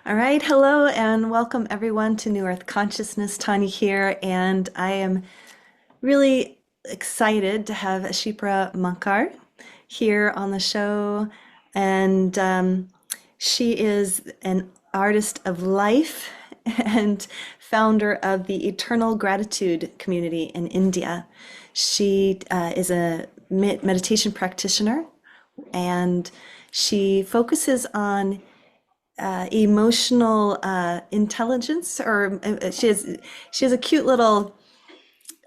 All right, hello and welcome everyone to New Earth Consciousness. Tania here, and I am really excited to have Shipra Makkar here on the show. And she is an artist of life and founder of the Eternal Gratitude community in India. She is a meditation practitioner and she focuses on emotional intelligence, or she has a cute little,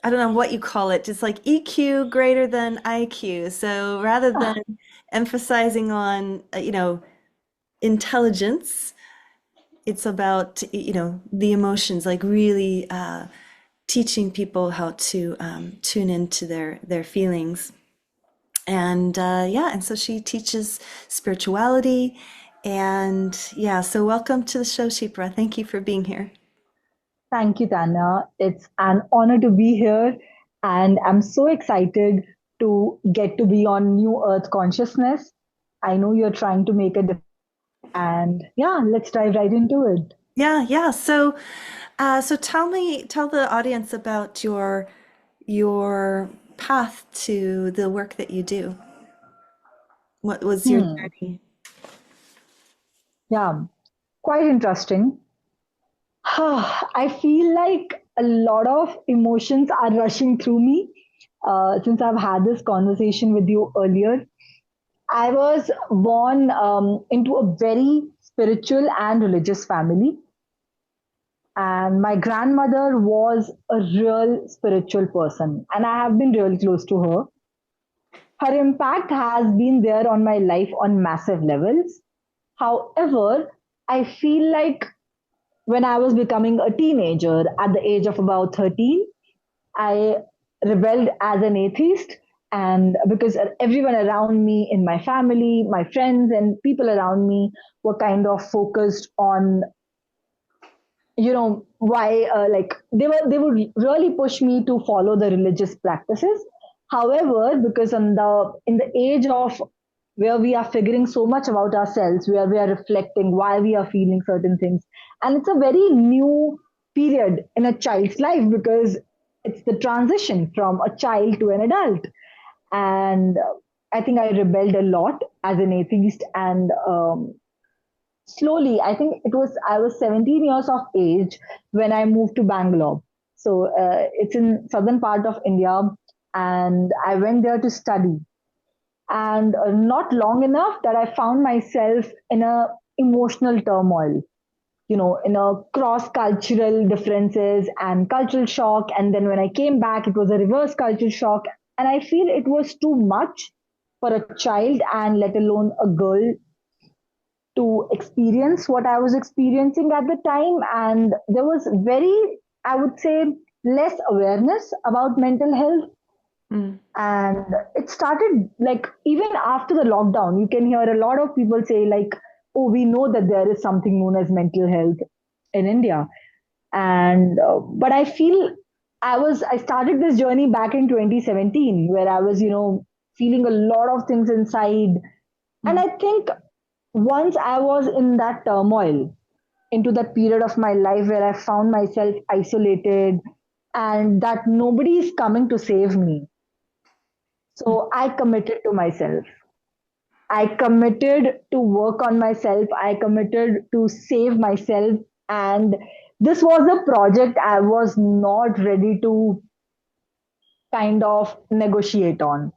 I don't know what you call it, just like EQ greater than IQ. So rather than Ah, emphasizing on intelligence, it's about the emotions, like really teaching people how to tune into their feelings. And yeah, and so she teaches spirituality. And yeah, so welcome to the show, Shipra. Thank you for being here. thank you, Tania. It's an honor to be here, and I'm so excited to get to be on New Earth Consciousness. I know you're trying to make a difference, and yeah, let's dive right into it. Yeah, yeah. So tell the audience about your path to the work that you do. What was your Hmm. journey? Yeah, quite interesting. I feel like a lot of emotions are rushing through me since I've had this conversation with you earlier. I was born into a very spiritual and religious family. And my grandmother was a real spiritual person, and I have been real close to her. Her impact has been there on my life on massive levels. However, I feel like when I was becoming a teenager at the age of about 13, I rebelled as an atheist. And because everyone around me in my family, my friends, and people around me were kind of focused on why like they would really push me to follow the religious practices. However, because in the age of where we are figuring so much about ourselves, where we are reflecting why we are feeling certain things, and it's a very new period in a child's life because it's the transition from a child to an adult. And I think I rebelled a lot as an atheist, and slowly, I think I was 17 years of age when I moved to Bangalore. So it's in southern part of India, and I went there to study. And not long enough that I found myself in a emotional turmoil, in a cross cultural differences and cultural shock. And then when I came back, it was a reverse cultural shock. And I feel it was too much for a child, and let alone a girl, to experience what I was experiencing at the time. And there was very, I would say, less awareness about mental health. Mm. And it started like even after the lockdown, you can hear a lot of people say, like, oh, we know that there is something known as mental health in India. And, but I feel I started this journey back in 2017, where I was, feeling a lot of things inside. And Mm. I think once I was in that turmoil, into that period of my life where I found myself isolated and that nobody is coming to save me. Mm. So I committed to myself. I committed to work on myself. I committed to save myself. And this was a project I was not ready to kind of negotiate on.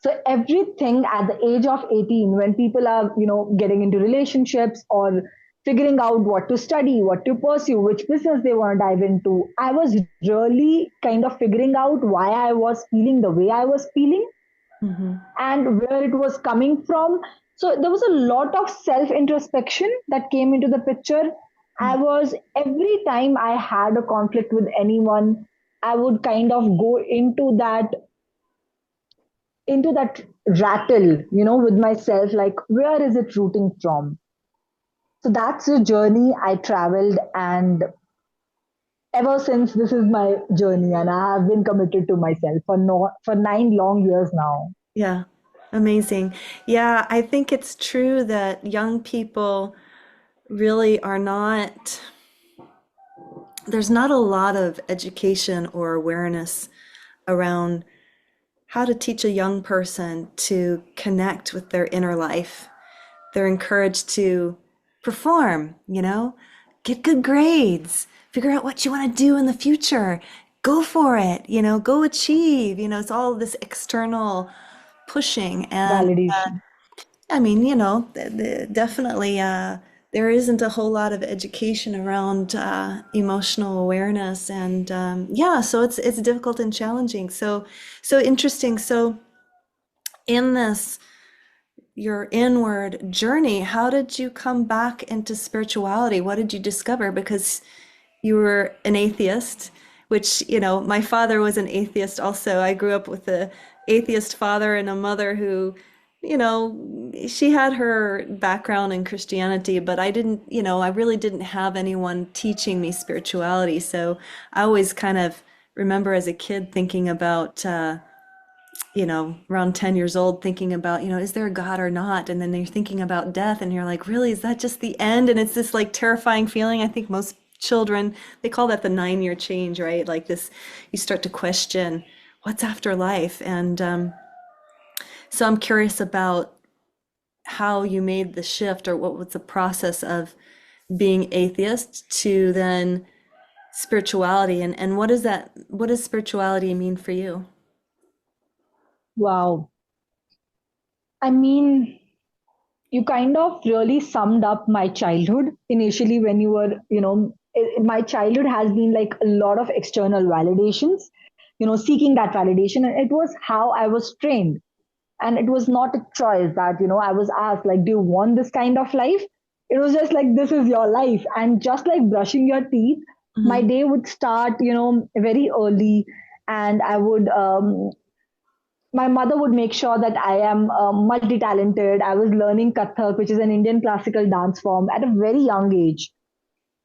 So everything at the age of 18, when people are, getting into relationships or figuring out what to study, what to pursue, which business they want to dive into, I was really kind of figuring out why I was feeling the way I was feeling Mhm. and where it was coming from. So there was a lot of self introspection that came into the picture. I Mm. was, every time I had a conflict with anyone, I would kind of go into that rattle, with myself, like, where is it rooting from? So that's the journey I traveled. And ever since, this is my journey. And I have been committed to myself for, no, for 9 long years now. Yeah, amazing. Yeah, I think it's true that young people really are not, there's not a lot of education or awareness around how to teach a young person to connect with their inner life. They're encouraged to perform, get good grades, figure out what you want to do in the future, go for it, go achieve, it's all this external pushing. And Validation. I mean, definitely there isn't a whole lot of education around emotional awareness, and yeah, so it's difficult and challenging. So interesting. So in this your inward journey, how did you come back into spirituality? What did you discover? Because you were an atheist, which, my father was an atheist also. I grew up with a atheist father and a mother who, she had her background in Christianity, but I didn't, I really didn't have anyone teaching me spirituality. So I always kind of remember as a kid thinking about, around 10 years old, thinking about, is there a God or not? And then you're thinking about death and you're like, really, is that just the end? And it's this like terrifying feeling. I think most children, they call that the 9-year change, right? Like this, you start to question what's after life. And so I'm curious about how you made the shift, or what was the process of being atheist to then spirituality, and what does spirituality mean for you? Wow. I mean, you kind of really summed up my childhood initially when you were, my childhood has been like a lot of external validations, seeking that validation. And it was how I was trained. And it was not a choice that, I was asked, like, do you want this kind of life? It was just like, this is your life. And just like brushing your teeth, my Hmm. day would start, very early. And my mother would make sure that I am multi-talented. I was learning Kathak, which is an Indian classical dance form, at a very young age.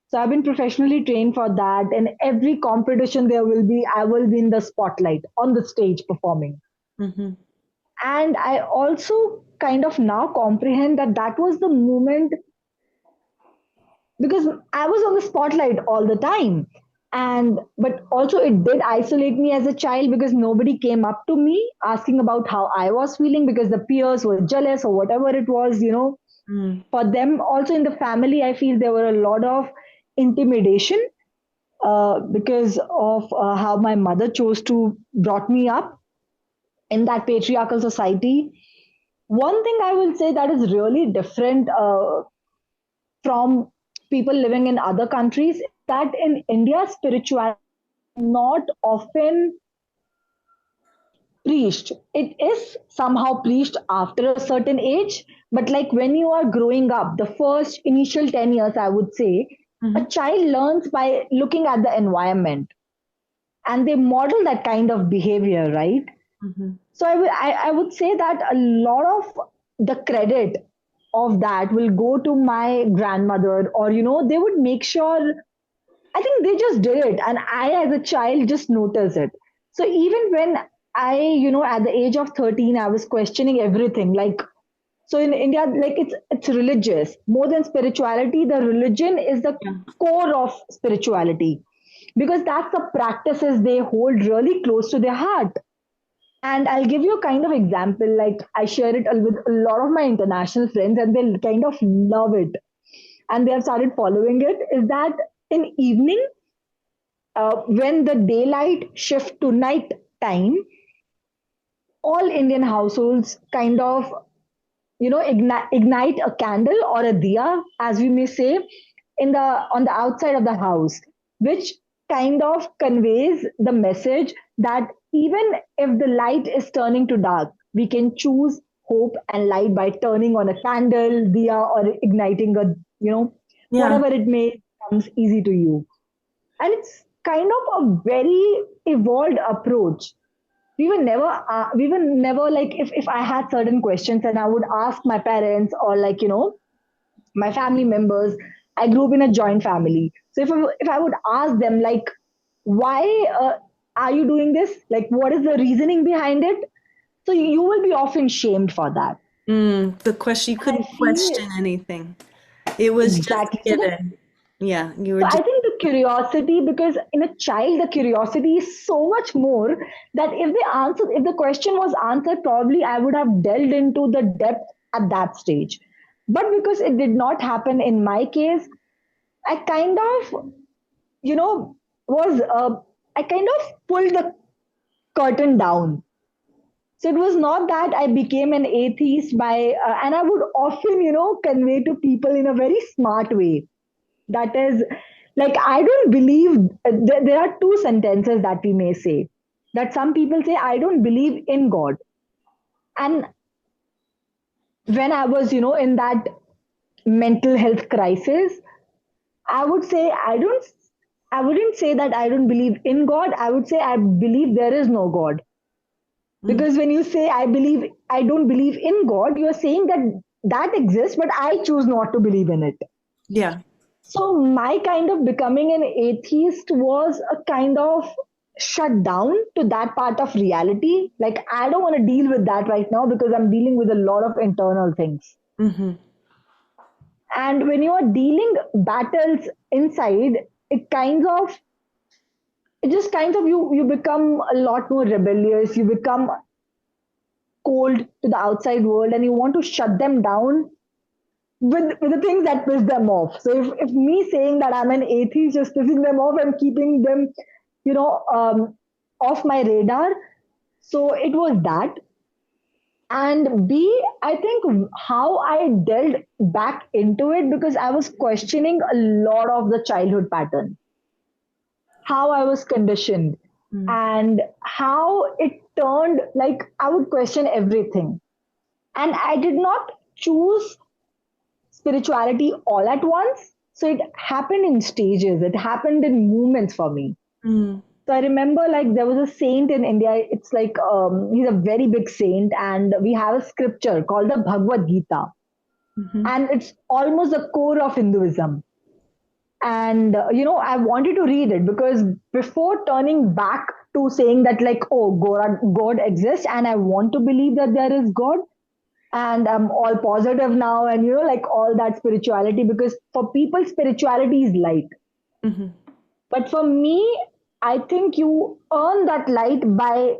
So I've been professionally trained for that. And every competition there will be, I will be in the spotlight on the stage performing. Hmm. And I also kind of now comprehend that that was the moment because I was on the spotlight all the time. And but also it did isolate me as a child because nobody came up to me asking about how I was feeling because the peers were jealous or whatever it was, Mm. For them also in the family, I feel there were a lot of intimidation because of how my mother chose to brought me up in that patriarchal society. One thing I will say that is really different from people living in other countries that in India, spirituality is not often preached. It is somehow preached after a certain age, but like when you are growing up, the first initial 10 years, I would say, a Hmm. child learns by looking at the environment and they model that kind of behavior, right? Hmm. So I would say that a lot of the credit of that will go to my grandmother, or they would make sure. I think they just did it, and I, as a child, just noticed it. So even when I, at the age of 13, I was questioning everything. Like, so in India, like it's religious more than spirituality. The religion is the Yeah. core of spirituality because that's the practices they hold really close to their heart. And I'll give you a kind of example. Like I share it with a lot of my international friends, and they kind of love it, and they have started following it. Is that in evening, when the daylight shift to night time, all Indian households kind of ignite a candle or a diya, as we may say, in the on the outside of the house, which kind of conveys the message that even if the light is turning to dark, we can choose hope and light by turning on a candle, diya, or igniting a Yeah. whatever it may comes easy to you. And it's kind of a very evolved approach. We were never like, if I had certain questions and I would ask my parents or like my family members. I grew up in a joint family, so if I would ask them like, why are you doing this, like what is the reasoning behind it, so you will be often shamed for that. The question, you And I couldn't feel question anything. It was just Exactly. given. Yeah, you were So I just. think the curiosity, because in a child, the curiosity is so much more that if the question was answered, probably I would have delved into the depth at that stage. But because it did not happen in my case, I kind of, you know, was, I kind of pulled the curtain down. So it was not that I became an atheist and I would often, convey to people in a very smart way. That is, like, I don't believe, there are two sentences that we may say. That some people say, I don't believe in God. And when I was, in that mental health crisis, I would say, I wouldn't say that I don't believe in God. I would say I believe there is no God. Mm, Because when you say I don't believe in God, you're saying that that exists, but I choose not to believe in it. yeah. So my kind of becoming an atheist was a kind of shut down to that part of reality. Like, I don't want to deal with that right now because I'm dealing with a lot of internal things. Hmm. And when you are dealing battles inside, it kinds of it just kinds of you become a lot more rebellious. You become cold to the outside world, and you want to shut them down with the things that piss them off. So if me saying that I'm an atheist just pissing them off, I'm keeping them, you know, off my radar. So it was that. And B, I think how I delved back into it, because I was questioning a lot of the childhood pattern, how I was conditioned, Mm, and how it turned, like, I would question everything. And I did not choose spirituality all at once. So it happened in stages, it happened in movements for me. mm, So I remember, like, there was a saint in India. It's like, he's a very big saint, and we have a scripture called the Bhagavad Gita. mhm, And it's almost the core of Hinduism. And, I wanted to read it because before turning back to saying that, like, oh, God exists, and I want to believe that there is God, and I'm all positive now, and like all that spirituality, because for people spirituality is light, mhm, but for me, I think you earn that light by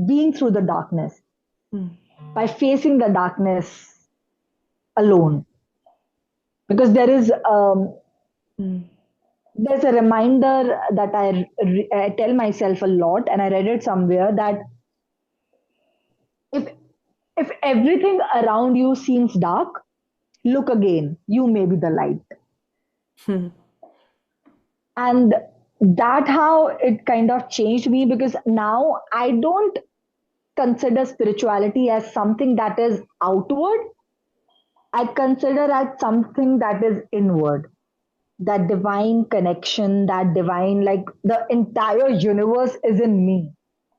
being through the darkness, mm, by facing the darkness alone, because mm, there's a reminder that I tell myself a lot, and I read it somewhere, that if if everything around you seems dark, look again, you may be the light. mm, And that how it kind of changed me, because now I don't consider spirituality as something that is outward. I consider as something that is inward, that divine connection, that divine, like, the entire universe is in me.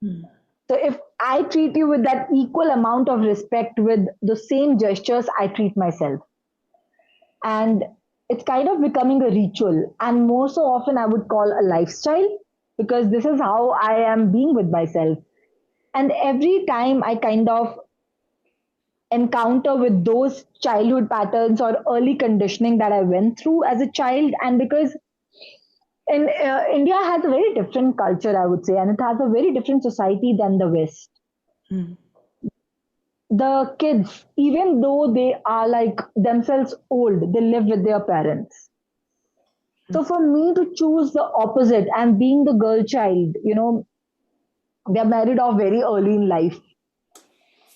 mm, So if I treat you with that equal amount of respect, with the same gestures I treat myself, and it's kind of becoming a ritual, and more so often I would call a lifestyle, because this is how I am being with myself. And every time I kind of encounter with those childhood patterns or early conditioning that I went through as a child, and because in India has a very different culture, I would say, and it has a very different society than the West. mm, The kids, even though they are like themselves old, they live with their parents. mm, So for me to choose the opposite and being the girl child, they're married off very early in life.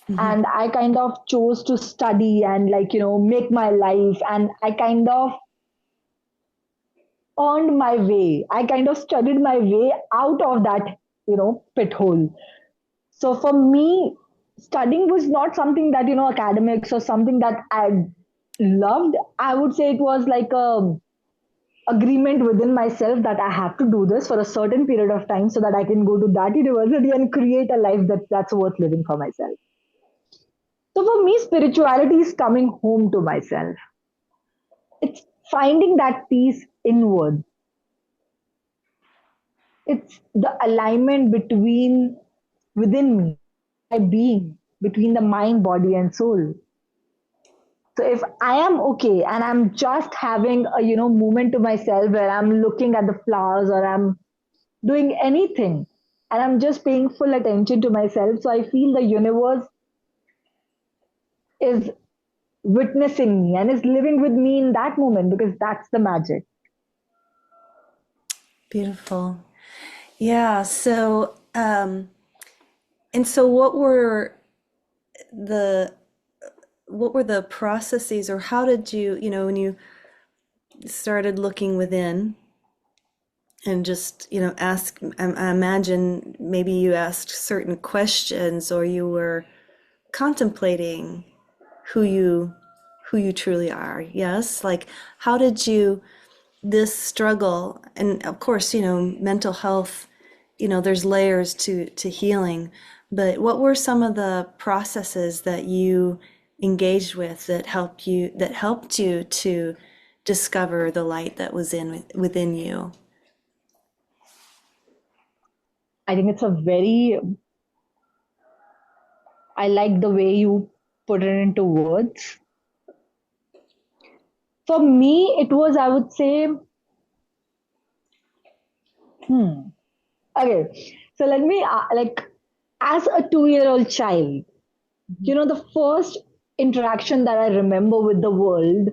mhm, And I kind of chose to study and, like, make my life. And I kind of earned my way. I kind of studied my way out of that, pit hole. So for me, studying was not something that, academics or something that I loved. I would say it was like a agreement within myself that I have to do this for a certain period of time so that I can go to that university and create a life that's worth living for myself. So for me, spirituality is coming home to myself. It's finding that peace inward. It's the alignment between within me, my being, between the mind, body, and soul. So if I am okay and I'm just having a moment to myself where I'm looking at the flowers or I'm doing anything and I'm just paying full attention to myself, so I feel the universe is witnessing me and is living with me in that moment because that's the magic. Beautiful. Yeah. And so the what were the processes, or how did you, when you started looking within and just, I imagine maybe you asked certain questions, or you were contemplating who you who you truly are. Yes? Like, how did you this struggle, and of course, mental health, there's layers to healing, but what were some of the processes that you engaged with that helped you to discover the light that was within you? I think I like the way you put it into words. For me, it was, I would say, okay. So let me, as a 2-year-old child, the first interaction that I remember with the world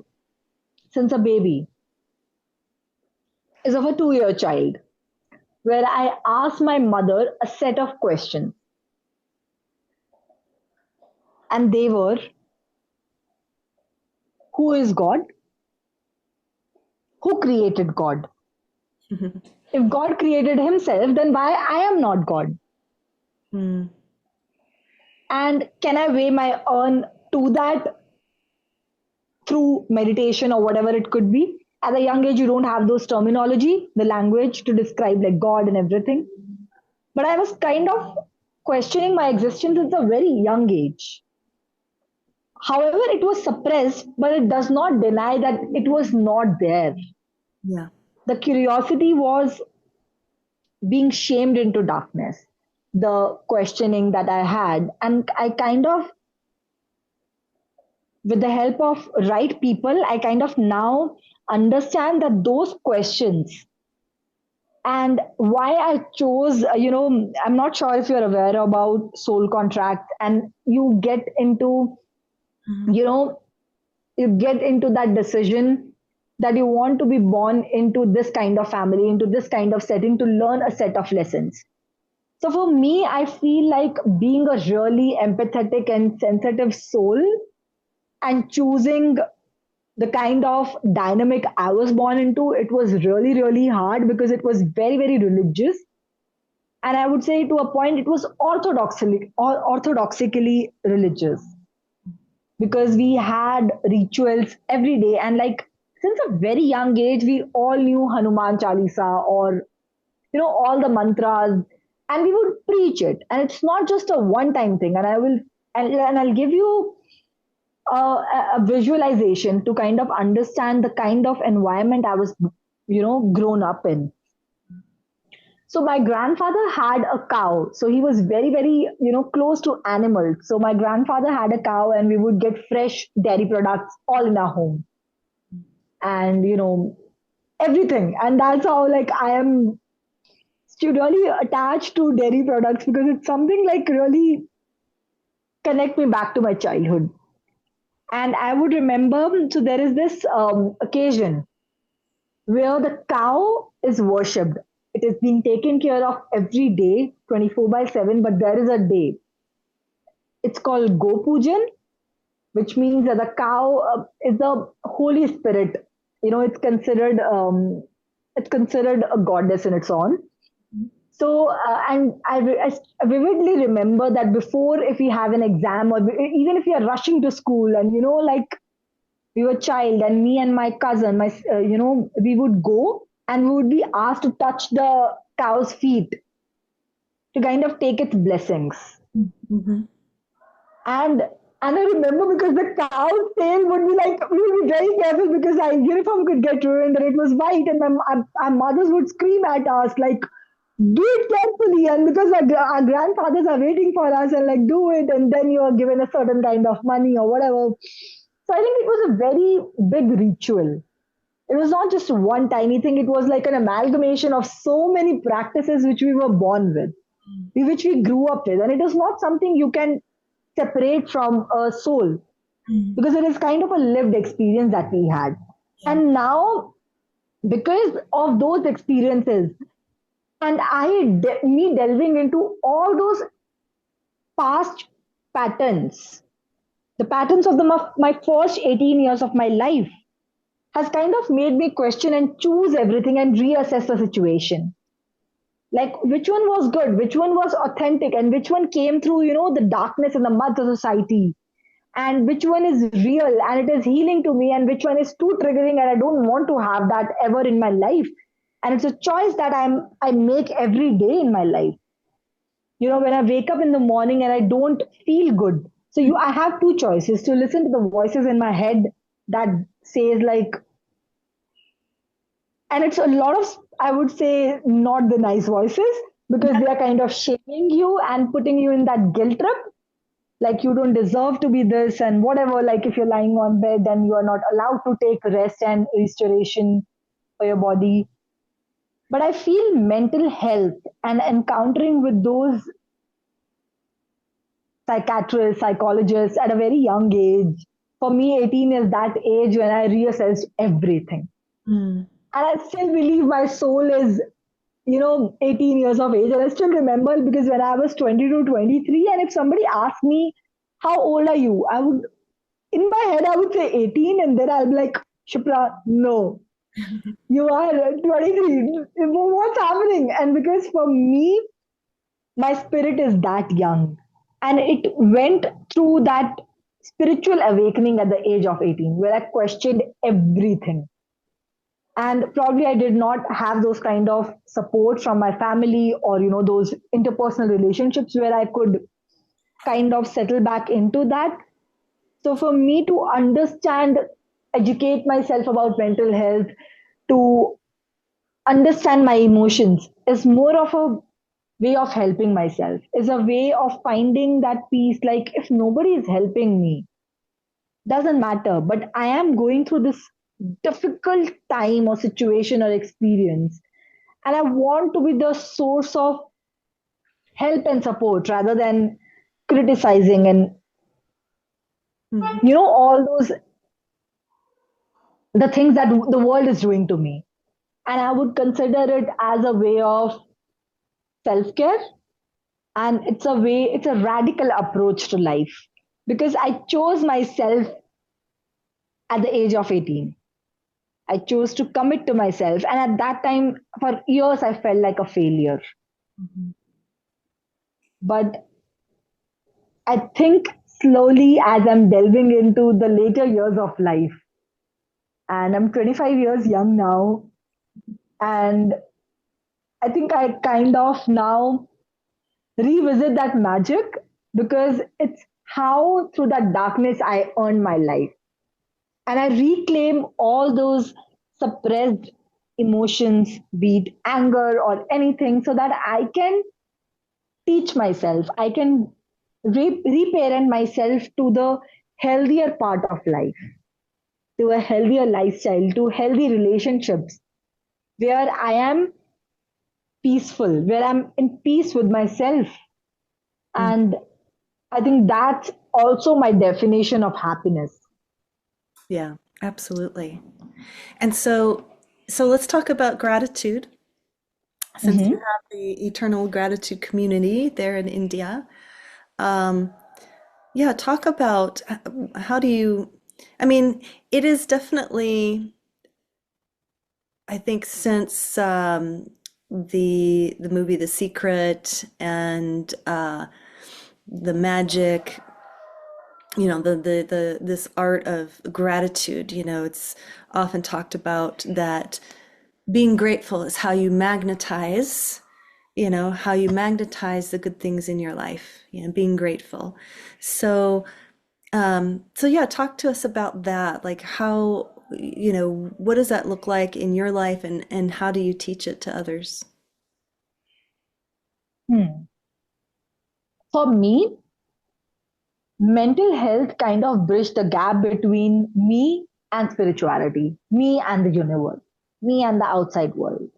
since a baby is of a 2-year child, where I asked my mother a set of questions. And they were, who is God? Who created God? If God created himself, then why I am not God? Mm. And can I weigh my own to that through meditation or whatever it could be? At a young age, you don't have those terminology, the language to describe like God and everything. But I was kind of questioning my existence at a very young age. However, it was suppressed, but it does not deny that it was not there. Yeah. The curiosity was being shamed into darkness, the questioning that I had. And I kind of, with the help of right people, I kind of now understand that those questions and why I chose, I'm not sure if you're aware about soul contracts and Mhm. you know, you get into that decision that you want to be born into this kind of family, into this kind of setting to learn a set of lessons. So for me, I feel like being a really empathetic and sensitive soul and choosing the kind of dynamic I was born into, it was really, really hard because it was very, very religious. And I would say to a point, it was orthodoxically religious because we had rituals every day. And like since a very young age, we all knew Hanuman Chalisa or, all the mantras and we would preach it. And it's not just a one time thing. And I'll give you a visualization to kind of understand the kind of environment I was, grown up in. So my grandfather had a cow. So he was very, very, close to animals. So my grandfather had a cow and we would get fresh dairy products all in our home and, everything. And that's how like I am really attached to dairy products because it's something like really connect me back to my childhood. And I would remember, so there is this occasion where the cow is worshipped. It is being taken care of every day, 24 by 7, but there is a day. It's called Go Pujan, which means that the cow is the Holy Spirit. It's considered a goddess in its own. So, and I vividly remember that before, if we have an exam or even if we are rushing to school, and like we were child and me and my cousin we would go and we would be asked to touch the cow's feet to kind of take its blessings. Mhm. And I remember because the cow's tail would be like we would be very careful because our uniform could get ruined and it was white and our mothers would scream at us like do it carefully and because our grandfathers are waiting for us and like do it and then you are given a certain kind of money or whatever. So I think it was a very big ritual. It was not just one tiny thing, it was like an amalgamation of so many practices which we were born with, which we grew up with. And it is not something you can separate from a soul Mm. because it is kind of a lived experience that we had. Yeah. And now, because of those experiences, and me delving into all those past patterns, the patterns of my first 18 years of my life, has kind of made me question and choose everything and reassess the situation. Like which one was good, which one was authentic, and which one came through, the darkness and the mud of society, and which one is real and it is healing to me, and which one is too triggering and I don't want to have that ever in my life. And it's a choice that I make every day in my life. When I wake up in the morning and I don't feel good, so I have two choices: to listen to the voices in my head that says like, and it's a lot of, I would say, not the nice voices, because they are kind of shaming you and putting you in that guilt trip, like you don't deserve to be this and whatever. Like if you're lying on bed, then you are not allowed to take rest and restoration for your body. But I feel mental health and encountering with those psychiatrists, psychologists at a very young age. For me, 18 is that age when I reassessed everything. Mm. And I still believe my soul is, 18 years of age. And I still remember, because when I was 22, 23, and if somebody asked me, how old are you? I would, in my head, I would say 18. And then I'll be like, Shipra, no, you are 23. What's happening? And because for me, my spirit is that young. And it went through that spiritual awakening at the age of 18, where I questioned everything. And probably I did not have those kind of support from my family, or those interpersonal relationships where I could kind of settle back into that. So for me to understand, educate myself about mental health, to understand my emotions, is more of a way of helping myself, is a way of finding that peace. Like if nobody is helping me, doesn't matter, but I am going through this difficult time or situation or experience, and I want to be the source of help and support rather than criticizing and Mhm. all those, the things that the world is doing to me. And I would consider it as a way of self-care, and it's a radical approach to life, because I chose myself at the age of 18. I chose to commit to myself, and at that time for years I felt like a failure. Mhm. But I think slowly, as I'm delving into the later years of life, and I'm 25 years young now, and I think I kind of now revisit that magic, because it's how through that darkness I earned my life. And I reclaim all those suppressed emotions, be it anger or anything, so that I can teach myself, I can reparent myself to the healthier part of life, to a healthier lifestyle, to healthy relationships where I am peaceful, where I'm in peace with myself. Mm. And I think that's also my definition of happiness. Yeah, absolutely. And so let's talk about gratitude. Since you Mm-hmm. have the Eternal Gratitude Community there in India, um, yeah, talk about how do you, I mean, it is definitely, I think since the movie The Secret and the magic, the this art of gratitude, it's often talked about that being grateful is how you magnetize the good things in your life, being grateful. So, so yeah, talk to us about that. Like what does that look like in your life and how do you teach it to others? Hmm. For me, mental health kind of bridged the gap between me and spirituality, me and the universe, me and the outside world.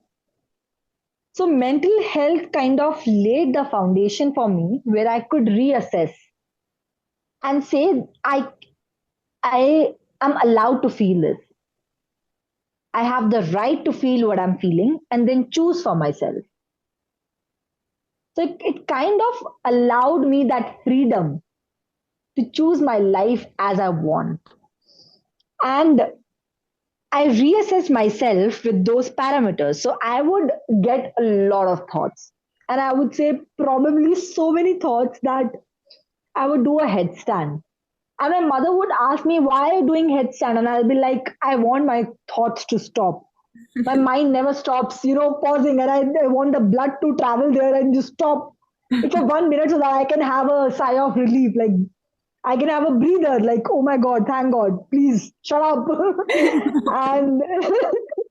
So mental health kind of laid the foundation for me where I could reassess and say I am allowed to feel this. I have the right to feel what I'm feeling and then choose for myself. So it kind of allowed me that freedom to choose my life as I want. And I reassess myself with those parameters. So I would get a lot of thoughts. And I would say probably so many thoughts that I would do a headstand. And my mother would ask me, why are you doing headstand? And I'll be like, I want my thoughts to stop. My mind never stops, pausing. And I want the blood to travel there and just stop it for 1 minute so that I can have a sigh of relief. Like, I can have a breather, like, oh my God, thank God, please shut up. And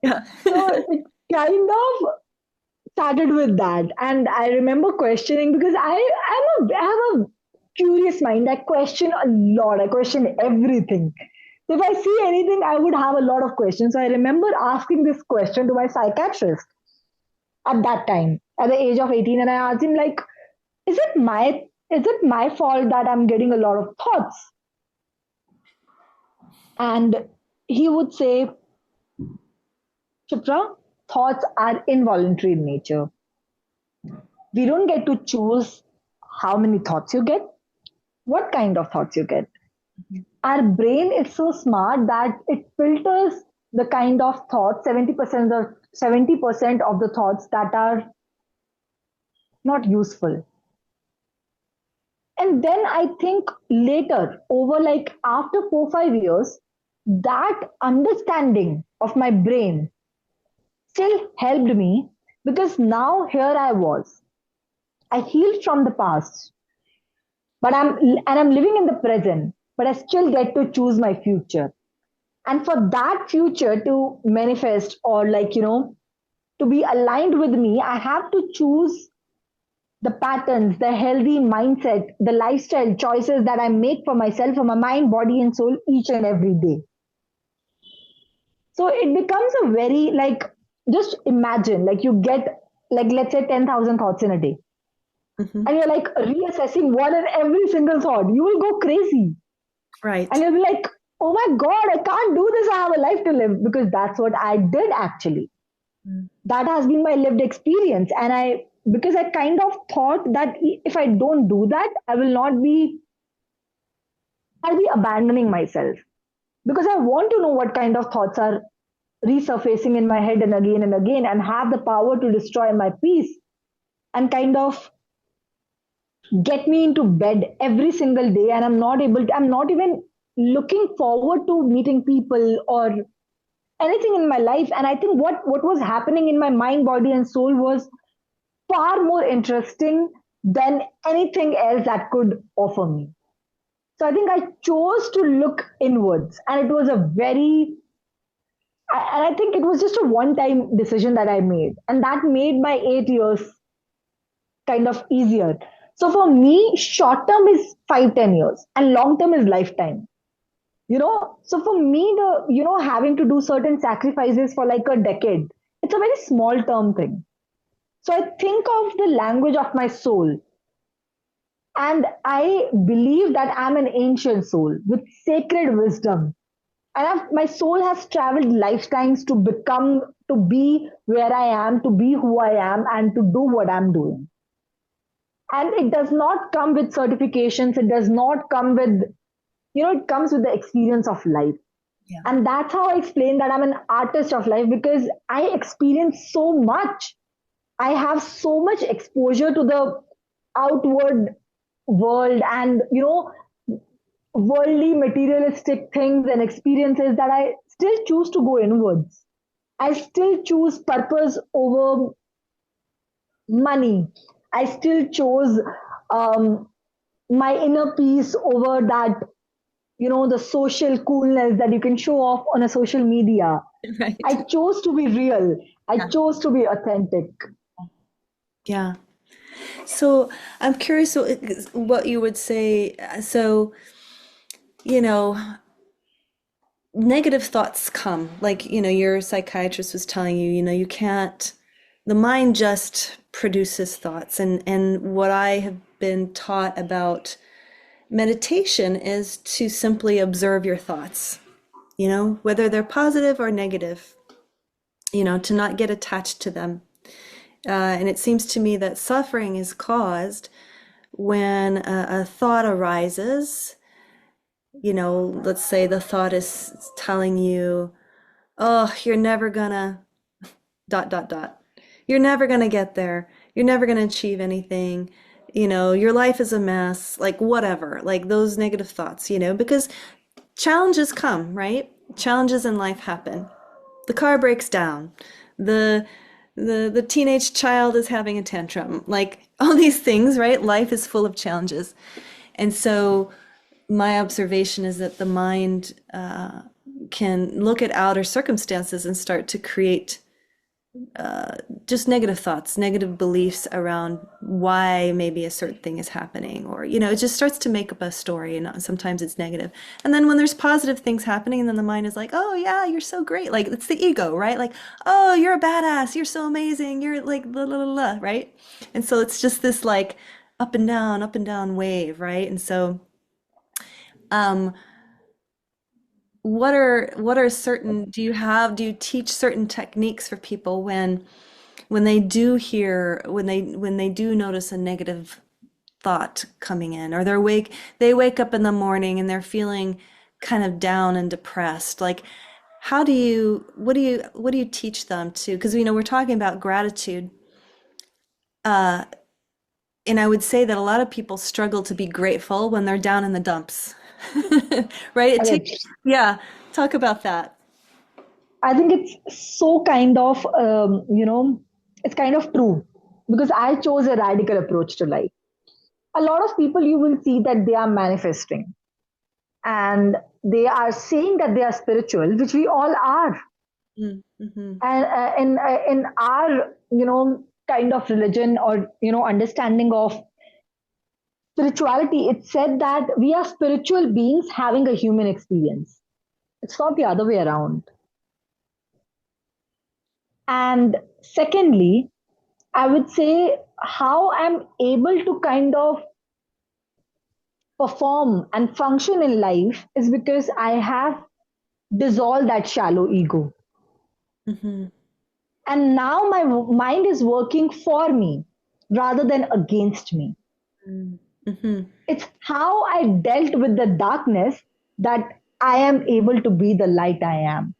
Yeah. so it kind of started with that. And I remember questioning because I have a curious mind. I question a lot, I question everything. So if I see anything, I would have a lot of questions. So I remember asking this question to my psychiatrist at that time, at the age of 18, and I asked him, like, is it my is it my fault that I'm getting a lot of thoughts? And he would say, Shipra, thoughts are involuntary in nature. We don't get to choose how many thoughts you get, what kind of thoughts you get. Our brain is so smart that it filters the kind of thoughts, 70% of the thoughts that are not useful. And then I think later, over like after 4 5 years, that understanding of my brain still helped me because now here I was. I healed from the past, but I'm living in the present, but I still get to choose my future. And for that future to manifest or like, to be aligned with me, I have to choose the patterns, the healthy mindset, the lifestyle choices that I make for myself, for my mind, body, and soul each and every day. So it becomes a very like, just imagine, like you get, like, let's say 10,000 thoughts in a day, Mhm. and you're like reassessing one and every single thought. You will go crazy. And Right. you'll be like, oh my God, I can't do this. I have a life to live because that's what I did actually. Mm. That has been my lived experience. And because I kind of thought that if I don't do that, I'll be abandoning myself because I want to know what kind of thoughts are resurfacing in my head and again and have the power to destroy my peace and kind of get me into bed every single day. And I'm not even looking forward to meeting people or anything in my life. And I think what was happening in my mind, body, and soul was far more interesting than anything else that could offer me. So I think I chose to look inwards, and it was a very and I think it was just a one time decision that I made, and that made my 8 years kind of easier. So for me, short term is 5 10 years, and long term is lifetime. So for me, the having to do certain sacrifices for like a decade, it's a very small term thing. So I think of the language of my soul. And I believe that I'm an ancient soul with sacred wisdom. And my soul has traveled lifetimes to be where I am, to be who I am, and to do what I'm doing. And it does not come with certifications. It does not come with, it comes with the experience of life. Yeah. And that's how I explain that I'm an artist of life because I experience so much. I have so much exposure to the outward world and worldly materialistic things and experiences that I still choose to go inwards. I still choose purpose over money. I still chose um, my inner peace over that, the social coolness that you can show off on a social media. Right. I chose to be real. I Yeah. chose to be authentic. Yeah. So I'm curious what you would say. So, you know, negative thoughts come. Like, your psychiatrist was telling you, you can't, the mind just produces thoughts. And what I have been taught about meditation is to simply observe your thoughts, whether they're positive or negative, to not get attached to them. And it seems to me that suffering is caused when a thought arises. Let's say the thought is telling you, oh, you're never gonna dot dot dot. You're never gonna get there. You're never gonna achieve anything. Your life is a mess, like whatever, like those negative thoughts, because challenges come, right? Challenges in life happen. The car breaks down. The the teenage child is having a tantrum. Like all these things, right? Life is full of challenges. And so my observation is that the mind can look at outer circumstances and start to create just negative thoughts, negative beliefs around why maybe a certain thing is happening, or it just starts to make up a story, and sometimes it's negative. And then when there's positive things happening, and then the mind is like, "Oh yeah, you're so great!" Like it's the ego, right? Like, "Oh, you're a badass. You're so amazing. You're like la la la la," right? And so it's just this like up and down wave, right? And so, um, what are certain? Do you teach certain techniques for people when they do hear when they do notice a negative thought coming in, or they wake up in the morning and they're feeling kind of down and depressed, like how do you what do you teach them to, because we're talking about gratitude, and I would say that a lot of people struggle to be grateful when they're down in the dumps. Right, it takes, Correct. yeah, talk about that. I think it's so kind of, it's kind of true because I chose a radical approach to life. A lot of people you will see that they are manifesting and they are saying that they are spiritual, which we all are. Mm-hmm. And in our, kind of religion or, understanding of spirituality, it's said that we are spiritual beings having a human experience. It's not the other way around. And secondly, I would say how I'm able to kind of perform and function in life is because I have dissolved that shallow ego. Mm-hmm. And now my mind is working for me rather than against me. Mm-hmm. It's how I dealt with the darkness that I am able to be the light I am.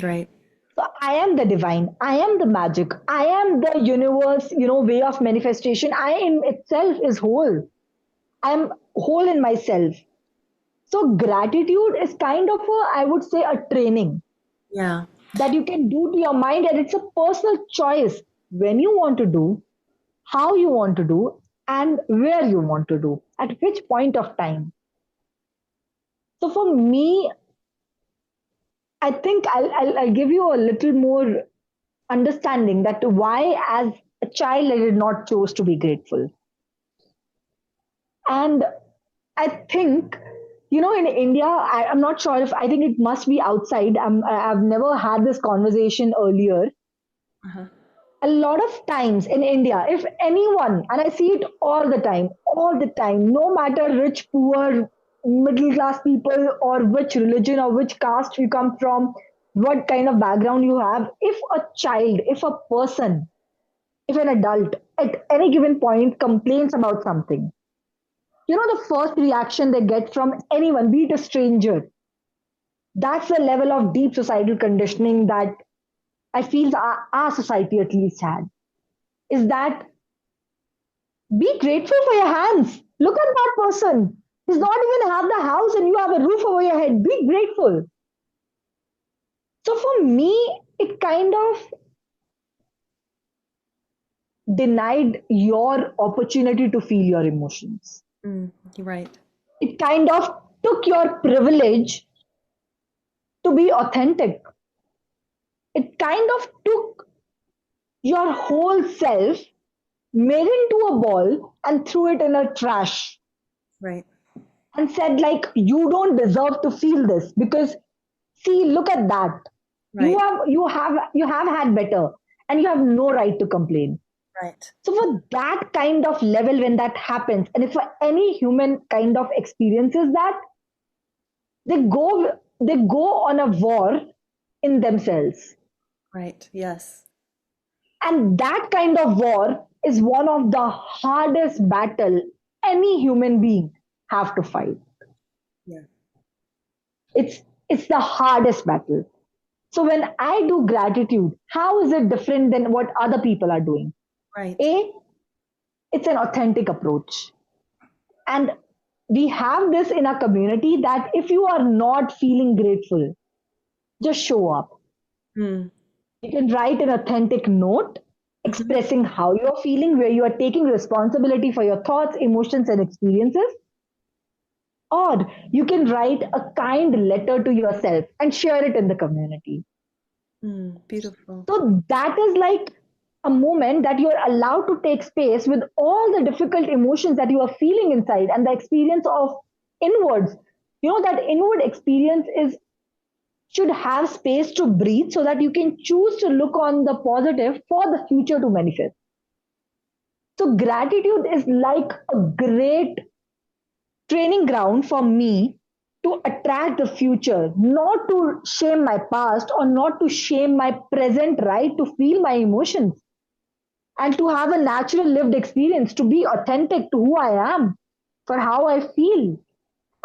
Right. So I am the divine. I am the magic. I am the universe, way of manifestation. I in itself is whole. I am whole in myself. So gratitude is kind of a, I would say, a training Yeah. that you can do to your mind, and it's a personal choice when you want to do, how you want to do, and where you want to do, at which point of time. So for me, I think I'll give you a little more understanding that why, as a child, I did not choose to be grateful. And I think, in India, I'm not sure if I think it must be outside. I've never had this conversation earlier. Uh-huh. A lot of times in India, if anyone, and I see it all the time, no matter rich, poor, middle class people, or which religion or which caste you come from, what kind of background you have, if a child, if a person, if an adult at any given point complains about something, the first reaction they get from anyone, be it a stranger, that's the level of deep societal conditioning that I feel our society at least had. Is that be grateful for your hands. Look at that person. He's not even have the house and you have a roof over your head. Be grateful. So for me, it kind of denied your opportunity to feel your emotions. You're right. It kind of took your privilege to be authentic. It kind of took your whole self made into a ball and threw it in a trash Right. and said like, you don't deserve to feel this because see, look at that. Right. You have had better and you have no right to complain. Right. So for that kind of level, when that happens, and if for any human kind of experiences that, they go on a war in themselves. Right. Yes. And that kind of war is one of the hardest battle any human being have to fight. Yeah. It's it's the hardest battle. So when I do gratitude, how is it different than what other people are doing? Right. A, it's an authentic approach. And we have this in our community that if you are not feeling grateful, just show up. Mm. You can write an authentic note Hmm. expressing how you're feeling, where you are taking responsibility for your thoughts, emotions, and experiences. Or you can write a kind letter to yourself and share it in the community. Mm. Beautiful. So that is like a moment that you're allowed to take space with all the difficult emotions that you are feeling inside and the experience of inwards. You know, that inward experience is should have space to breathe so that you can choose to look on the positive for the future to manifest. So gratitude is like a great training ground for me to attract the future, not to shame my past or not to shame my present right to feel my emotions and to have a natural lived experience, to be authentic to who I am, for how I feel,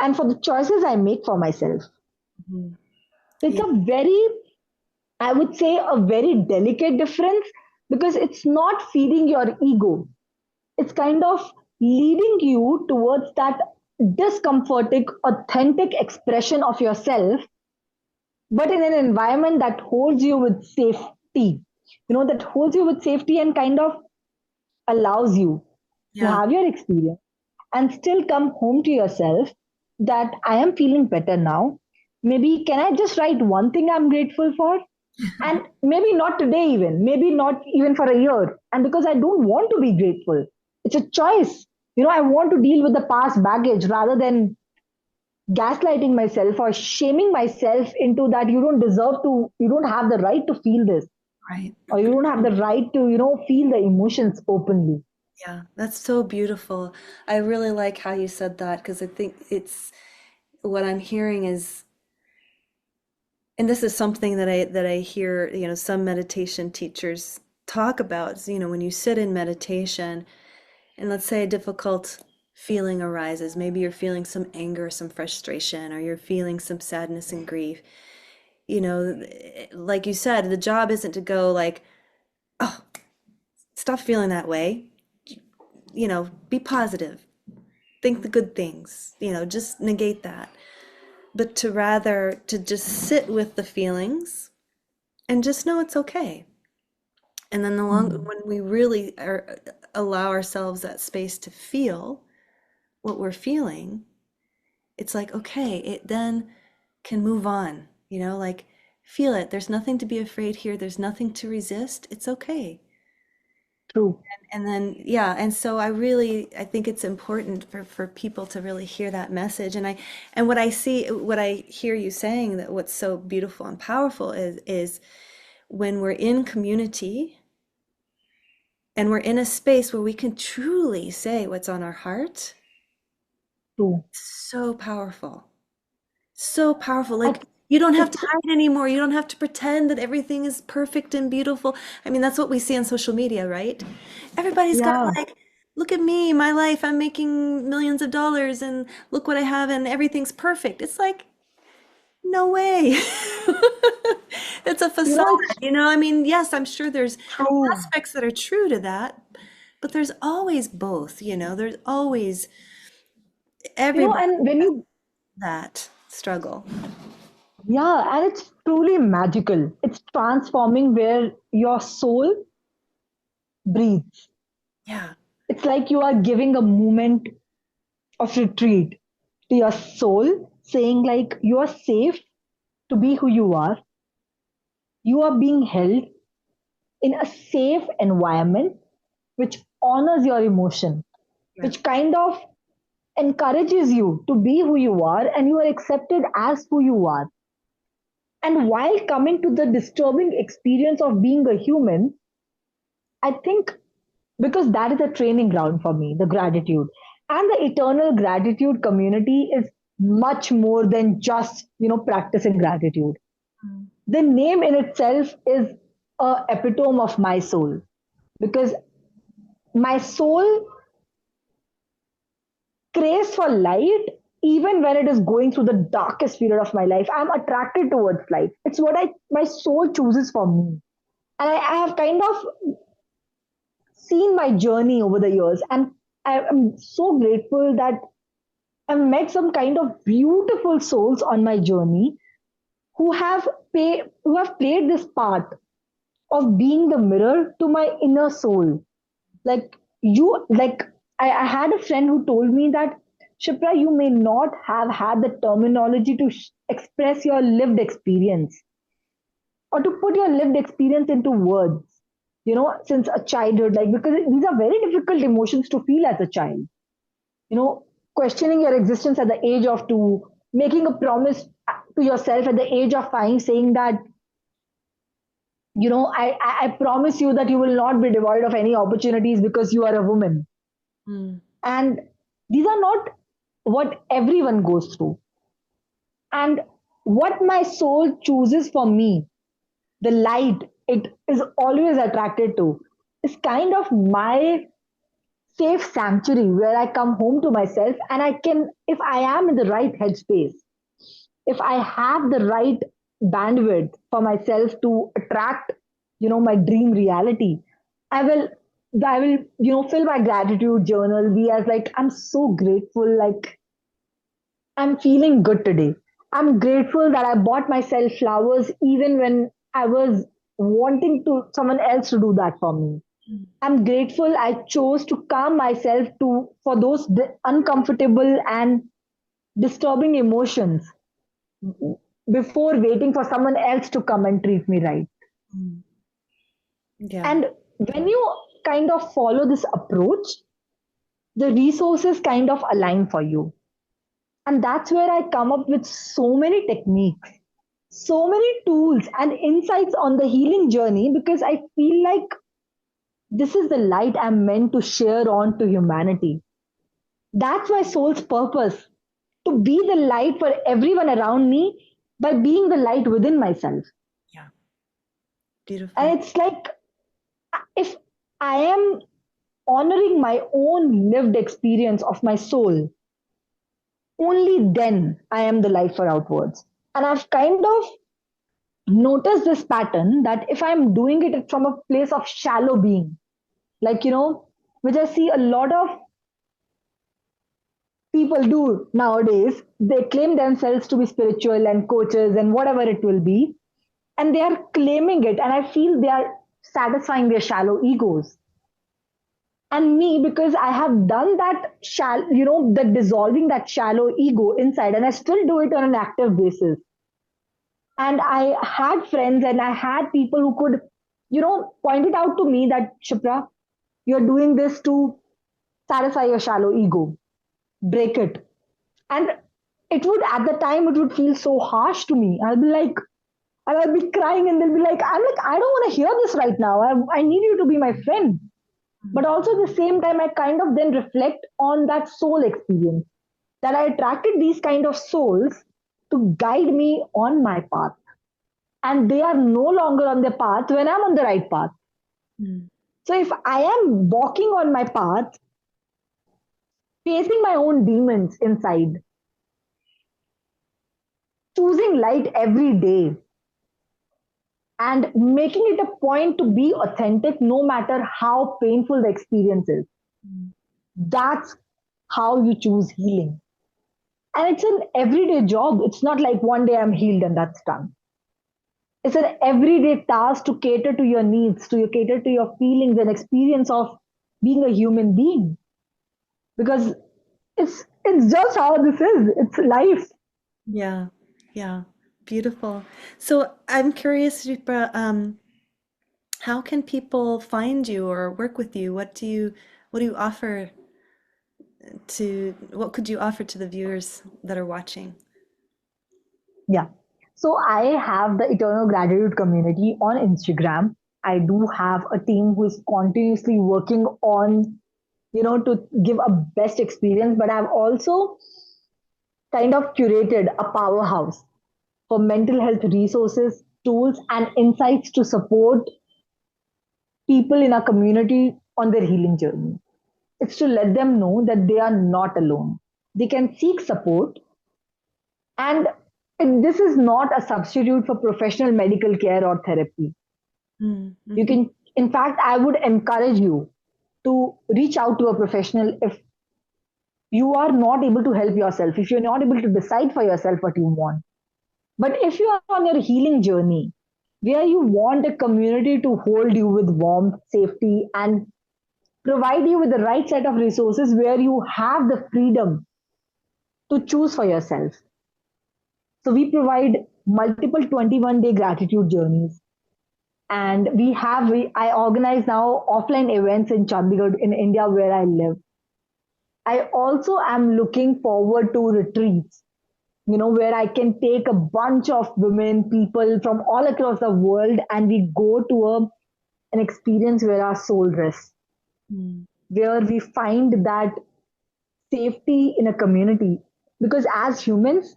and for the choices I make for myself. Mhm. It's Yeah. a very, I would say, a very delicate difference because it's not feeding your ego. It's kind of leading you towards that discomforting, authentic expression of yourself, but in an environment that holds you with safety. You know, that holds you with safety and kind of allows you to Yeah. have your experience and still come home to yourself that I am feeling better now. Maybe can I just write one thing I'm grateful for? And maybe not today, even, maybe not even for a year. And because I don't want to be grateful, it's a choice. You know, I want to deal with the past baggage rather than gaslighting myself or shaming myself into that you don't deserve to, you don't have the right to feel this, Right. or you don't have the right to, feel the emotions openly. Yeah. That's so beautiful. I really like how you said that because I think it's what I'm hearing is, and this is something that I hear, some meditation teachers talk about, is, when you sit in meditation and let's say a difficult feeling arises, maybe you're feeling some anger, some frustration, or you're feeling some sadness and grief. Like you said, the job isn't to go like, oh, stop feeling that way. Be positive. Think the good things. Just negate that. But to rather to just sit with the feelings and just know it's okay. And then Hmm. when we really allow ourselves that space to feel what we're feeling, it's like, okay, it then can move on, like feel it. There's nothing to be afraid here. There's nothing to resist. It's okay. True. And then, yeah, and so I think it's important for people to really hear that message. And what I hear you saying, that what's so beautiful and powerful is when we're in community and we're in a space where we can truly say what's on our heart, True. so powerful. So powerful. I, Like you don't have to it's hide anymore. You don't have to pretend that everything is perfect and beautiful. I mean, that's what we see on social media, right? Everybody's got yeah. like, look at me, my life, I'm making millions of dollars and look what I have and everything's perfect. It's like, no way. It's a You facade, know, it's I mean, yes, I'm sure there's true. aspects that are true to that, but there's always both, there's always everybody And when has you, that struggle. yeah, and it's truly magical. It's transforming where your soul breathes. Yeah. It's like you are giving a moment of retreat to your soul, saying, like, you are safe to be who you are. You are being held in a safe environment, which honors your emotion, Yeah. which kind of encourages you to be who you are and you are accepted as who you are. And while coming to the disturbing experience of being a human, I think because that is a training ground for me, the gratitude. And the eternal gratitude community is much more than just, practicing gratitude. Mm. The name in itself is a epitome of my soul because my soul craves for light even when it is going through the darkest period of my life. I'm attracted towards light. It's what my soul chooses for me. And I have kind of seen my journey over the years, and I am so grateful that I've met some kind of beautiful souls on my journey who have played this part of being the mirror to my inner soul. Like I had a friend who told me that, Shipra, you may not have had the terminology to express your lived experience or to put your lived experience into words, since a childhood, like, because these are very difficult emotions to feel as a child, you know, questioning your existence at the age of 2, making a promise to yourself at the age of 5, saying that, I promise you that you will not be devoid of any opportunities because you are a woman. Mm. And these are not what everyone goes through. And what my soul chooses for me, the light it is always attracted to, is kind of my safe sanctuary where I come home to myself and I can, if I am in the right headspace, if I have the right bandwidth for myself to attract, my dream reality, I will, fill my gratitude journal, be as like, I'm so grateful, like, I'm feeling good today. I'm grateful that I bought myself flowers even when I was wanting to someone else to do that for me. Mm. I'm grateful I chose to calm myself to for those uncomfortable and disturbing emotions before waiting for someone else to come and treat me right. Mm. Yeah. And when you kind of follow this approach, the resources kind of align for you. And that's where I come up with so many techniques, so many tools and insights on the healing journey because I feel like this is the light I'm meant to share on to humanity. That's my soul's purpose, to be the light for everyone around me by being the light within myself. Yeah. Beautiful. And it's like if I am honoring my own lived experience of my soul, only then I am the light for outwards. And I've kind of noticed this pattern that if I'm doing it from a place of shallow being, like, which I see a lot of people do nowadays, they claim themselves to be spiritual and coaches and whatever it will be, and they are claiming it, and I feel they are satisfying their shallow egos. And me, because I have done that the dissolving that shallow ego inside, and I still do it on an active basis. And I had friends and I had people who could, point it out to me that, Shipra, you're doing this to satisfy your shallow ego, break it. And it would, at the time, it would feel so harsh to me. I'll be like, and I'll be crying, and they'll be like, I'm like, I don't want to hear this right now. I need you to be my friend. But Mm. also at the same time, I kind of then reflect on that soul experience, that I attracted these kind of souls to guide me on my path. And they are no longer on the path when I'm on the right path. Mm. So if I am walking on my path, facing my own demons inside, choosing light every day, and making it a point to be authentic no matter how painful the experience is, Mm. that's how you choose healing. And it's an everyday job. It's not like one day I'm healed and that's done. It's an everyday task to cater to your needs, to cater to your feelings and experience of being a human being. Because it's just how this is. It's life. Yeah. Yeah. Beautiful. So I'm curious, Shipra, how can people find you or work with you? What do you what do you offer what could you offer to the viewers that are watching? Yeah. So I have the Eternal Gratitude community on Instagram. I do have a team who is continuously working on, to give a best experience, but I've also kind of curated a powerhouse for mental health resources, tools, and insights to support people in our community on their healing journey. It's to let them know that they are not alone. They can seek support, and this is not a substitute for professional medical care or therapy. You Mm-hmm. can, in fact, I would encourage you to reach out to a professional if you are not able to help yourself, if you're not able to decide for yourself what you want. But if you are on your healing journey, where you want a community to hold you with warmth, safety, and provide you with the right set of resources where you have the freedom to choose for yourself. So we provide multiple 21-day gratitude journeys. And I organize now offline events in Chandigarh in India where I live. I also am looking forward to retreats, where I can take a bunch of women, people from all across the world, and we go to an experience where our soul rests, Mm. where we find that safety in a community. Because as humans,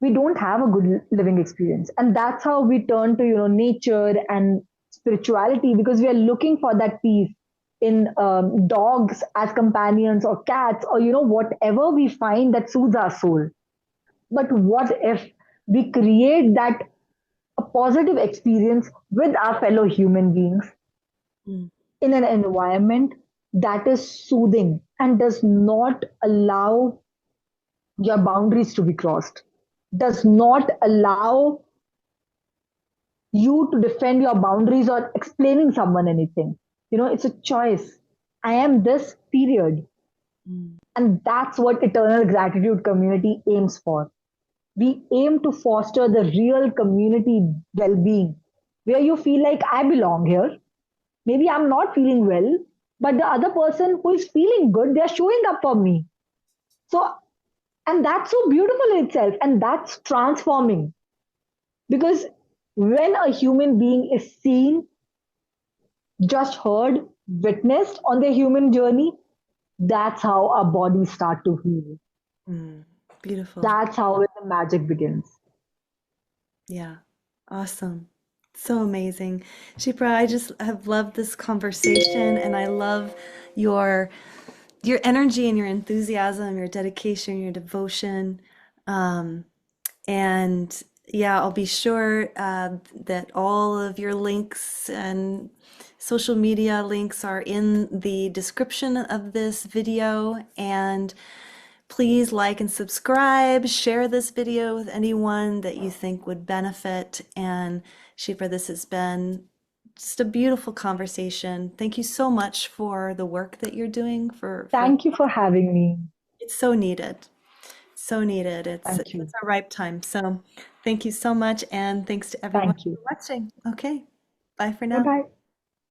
we don't have a good living experience. And that's how we turn to, nature and spirituality, because we are looking for that peace in dogs as companions or cats or, whatever we find that soothes our soul. But what if we create that a positive experience with our fellow human beings Mm. in an environment that is soothing and does not allow your boundaries to be crossed, does not allow you to defend your boundaries or explaining someone anything. It's a choice. I am this period. Mm. And that's what Eternal Gratitude community aims for. We aim to foster the real community well being where you feel like I belong here. Maybe I'm not feeling well, but the other person who is feeling good, they're showing up for me. So, and that's so beautiful in itself. And that's transforming because when a human being is seen, just heard, witnessed on their human journey, that's how our bodies start to heal. Mm. Beautiful. That's how the magic begins. Yeah. Awesome. So amazing. Shipra, I just have loved this conversation and I love your your energy and your enthusiasm, your dedication, your devotion. Um, and yeah, I'll be sure that all of your links and social media links are in the description of this video. And please like and subscribe, share this video with anyone that you think would benefit. And Shipra, this has been just a beautiful conversation. Thank you so much for the work that you're doing for Thank you for having me. it's so needed. So needed. Thank It's you. a ripe time. So thank you so much and thanks to everyone Thank you. for watching. Okay. Bye for Bye now. bye.